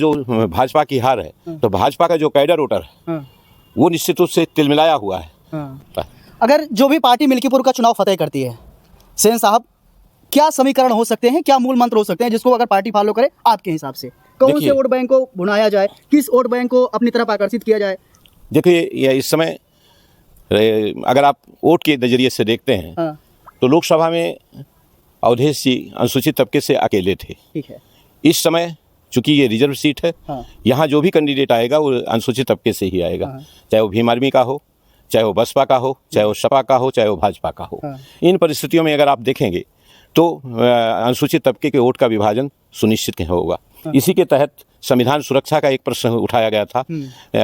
जो भाजपा की हार है तो भाजपा का जो कैडर वोटर है वो निश्चित रूप से तिलमिलाया हुआ है। अगर जो भी पार्टी मिल्कीपुर का चुनाव फतेह करती है, सेन साहब, क्या समीकरण हो सकते हैं, क्या मूल मंत्र हो सकते हैं जिसको अगर पार्टी फॉलो करे आपके हिसाब से? कौन से वोट बैंक को भुनाया जाए, किस वोट बैंक को अपनी तरफ आकर्षित किया जाए? देखिए इस समय अगर आप वोट के नज़रिए से देखते हैं तो लोकसभा में अवधेश जी अनुसूचित तबके से अकेले थे। ठीक है। इस समय चूंकि ये रिजर्व सीट है, यहाँ जो भी कैंडिडेट आएगा वो अनुसूचित तबके से ही आएगा, चाहे वो भीम आर्मी का हो, चाहे वो बसपा का हो, चाहे वो सपा का हो, चाहे वो भाजपा का हो। इन परिस्थितियों में अगर आप देखेंगे तो अनुसूचित तबके के वोट का विभाजन सुनिश्चित होगा। इसी के तहत संविधान सुरक्षा का एक प्रश्न उठाया गया था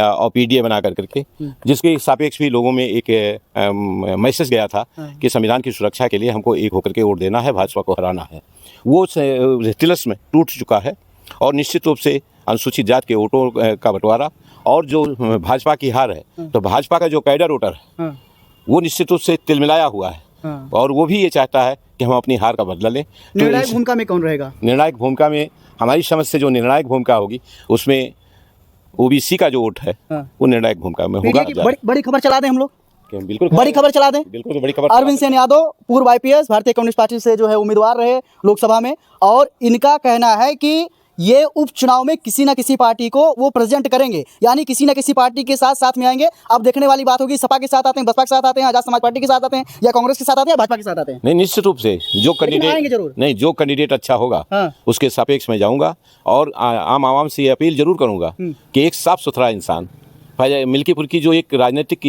और पीडीए बना करके, जिसके सापेक्ष भी लोगों में एक मैसेज गया था कि संविधान की सुरक्षा के लिए हमको एक होकर के वोट देना है, भाजपा को हराना है। वो तिलस्म में टूट चुका है और निश्चित रूप से अनुसूचित जाति के वोटों का बंटवारा और जो भाजपा की हार है तो भाजपा का जो कैडर वोटर है वो निश्चित रूप से तिलमिलाया हुआ है और वो भी ये चाहता है कि हम अपनी हार का बदला लें। निर्णायक भूमिका में कौन रहेगा? निर्णायक भूमिका में हमारी समझ से जो निर्णायक भूमिका होगी उसमें ओबीसी का जो वोट है वो निर्णायक भूमिका में होगा। बड़ी खबर चला दें हम लोग? बिल्कुल बड़ी खबर चला दें। बिल्कुल बड़ी खबर। अरविंद सेन यादव पूर्व आईपीएस भारतीय कम्युनिस्ट पार्टी से जो है उम्मीदवार रहे लोकसभा में, और इनका कहना है कि ये उपचुनाव में किसी न किसी पार्टी को वो प्रेजेंट करेंगे, यानी किसी न किसी पार्टी के साथ में आएंगे। अब देखने वाली बात होगी, सपा के साथ आते हैं, बसपा के साथ आते हैं, आजाद समाज पार्टी के साथ आते हैं, या कांग्रेस के साथ आते हैं, भाजपा के साथ आते हैं। नहीं, निश्चित रूप से जो कैंडिडेट अच्छा होगा उसके सापेक्ष में जाऊंगा और आम आवाम से अपील जरूर करूंगा कि एक साफ सुथरा इंसान, मिल्कीपुर की जो एक राजनीतिक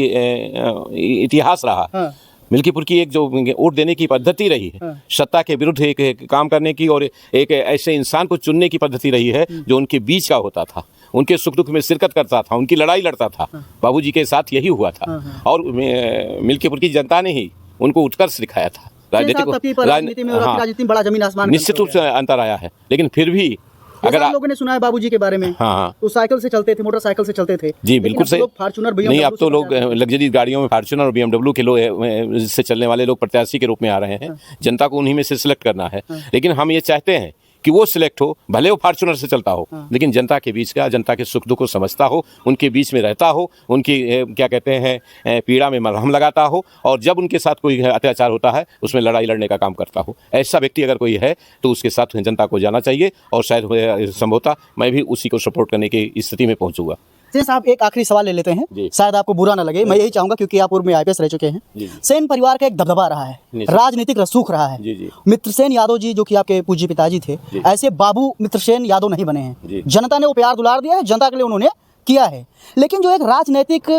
इतिहास रहा, मिल्कीपुर की एक जो वोट देने की पद्धति रही है, सत्ता के विरुद्ध एक काम करने की और एक ऐसे इंसान को चुनने की पद्धति रही है जो उनके बीच का होता था, उनके सुख दुख में शिरकत करता था, उनकी लड़ाई लड़ता था। बाबूजी के साथ यही हुआ था और मिल्कीपुर की जनता ने ही उनको उत्कर्ष दिखाया था। राजनीति में बड़ा जमीन आसमान निश्चित रूप से अंतर आया है, लेकिन फिर भी अगर आप लोगों ने सुना है बाबूजी के बारे में, तो साइकिल से चलते थे, मोटरसाइकिल से चलते थे। जी बिल्कुल सही। फॉर्च्यूनर नहीं, अब तो लोग लग्जरी गाड़ियों में फॉर्च्यूनर और बीएमडब्ल्यू के लोग से चलने वाले लोग प्रत्याशी के रूप में आ रहे हैं। जनता को उन्हीं में से सिलेक्ट करना है, लेकिन हम ये चाहते हैं कि वो सिलेक्ट हो, भले वो फॉर्च्यूनर से चलता हो, लेकिन जनता के बीच का, जनता के सुख दुख को समझता हो, उनके बीच में रहता हो, उनकी क्या कहते हैं पीड़ा में मरहम लगाता हो, और जब उनके साथ कोई अत्याचार होता है उसमें लड़ाई लड़ने का काम करता हो। ऐसा व्यक्ति अगर कोई है तो उसके साथ जनता को जाना चाहिए और शायद संभवतः मैं भी उसी को सपोर्ट करने की स्थिति में पहुँचूंगा। सेन साहब, एक आखिरी सवाल ले लेते हैं, शायद आपको बुरा ना लगे, मैं यही चाहूंगा क्योंकि आप पूर्व में आईपीएस रह चुके हैं। सेन परिवार का एक दबदबा रहा है, राजनीतिक रसूख रहा है। मित्रसेन यादव जी जो कि आपके पूज्य पिताजी थे, ऐसे बाबू मित्रसेन यादव नहीं बने हैं। जनता ने वो प्यार दुलार दिया है, जनता के लिए उन्होंने किया है, लेकिन जो एक राजनीतिक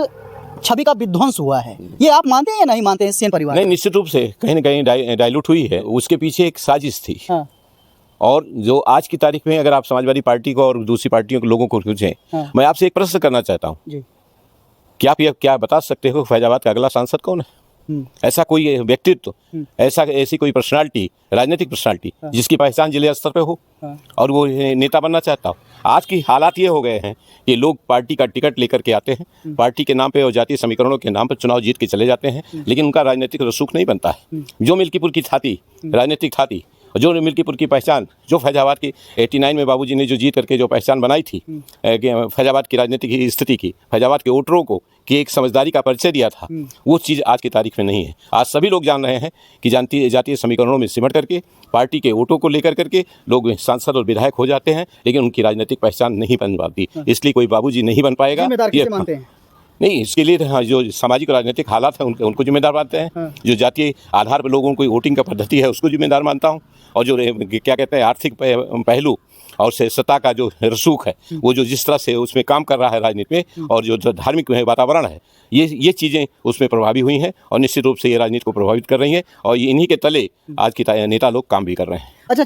छवि का विध्वंस हुआ है, ये आप मानते हैं या नहीं मानते हैं? सेन परिवार नहीं, निश्चित रूप से कहीं ना कहीं डाइल्यूट हुई है, उसके पीछे एक साजिश थी। और जो आज की तारीख में अगर आप समाजवादी पार्टी को और दूसरी पार्टियों के लोगों को पूछें, मैं आपसे एक प्रश्न करना चाहता हूँ, क्या आप क्या बता सकते हो फैजाबाद का अगला सांसद कौन है? ऐसा कोई व्यक्तित्व, ऐसी कोई पर्सनालिटी, राजनीतिक पर्सनालिटी जिसकी पहचान जिले स्तर पे हो और वो नेता बनना चाहता हो? आज की हालात ये हो गए हैं कि लोग पार्टी का टिकट लेकर के आते हैं, पार्टी के नाम पे और जातीय समीकरणों के नाम पर चुनाव जीत के चले जाते हैं, लेकिन उनका राजनीतिक रसूख नहीं बनता है। जो मिल्कीपुर की थाती राजनीतिक थाती, जो मिल्कीपुर की पहचान, जो फैजाबाद की 89 में बाबूजी ने जो जीत करके जो पहचान बनाई थी, फैजाबाद की राजनीतिक स्थिति की, फैजाबाद के वोटरों को कि एक समझदारी का परिचय दिया था, वो चीज़ आज की तारीख में नहीं है। आज सभी लोग जान रहे हैं कि जातीय समीकरणों में सिमट करके पार्टी के वोटों को लेकर करके लोग सांसद और विधायक हो जाते हैं, लेकिन उनकी राजनीतिक पहचान नहीं बन पाती। इसलिए कोई बाबूजी नहीं बन पाएगा। नहीं, इसके लिए जो सामाजिक राजनीतिक हालात हैं उनको जिम्मेदार मानते हैं, जो जातीय आधार पर लोगों को वोटिंग का पद्धति है उसको जिम्मेदार मानता हूँ, और जो क्या कहते हैं आर्थिक पहलू और सत्ता का जो रसूख है वो जो जिस तरह से उसमें काम कर रहा है राजनीति में, और जो धार्मिक वातावरण है, ये चीज़ें उसमें प्रभावी हुई हैं और निश्चित रूप से ये राजनीति को प्रभावित कर रही हैं, और इन्हीं के तले आज की नेता लोग काम भी कर रहे हैं। अच्छा।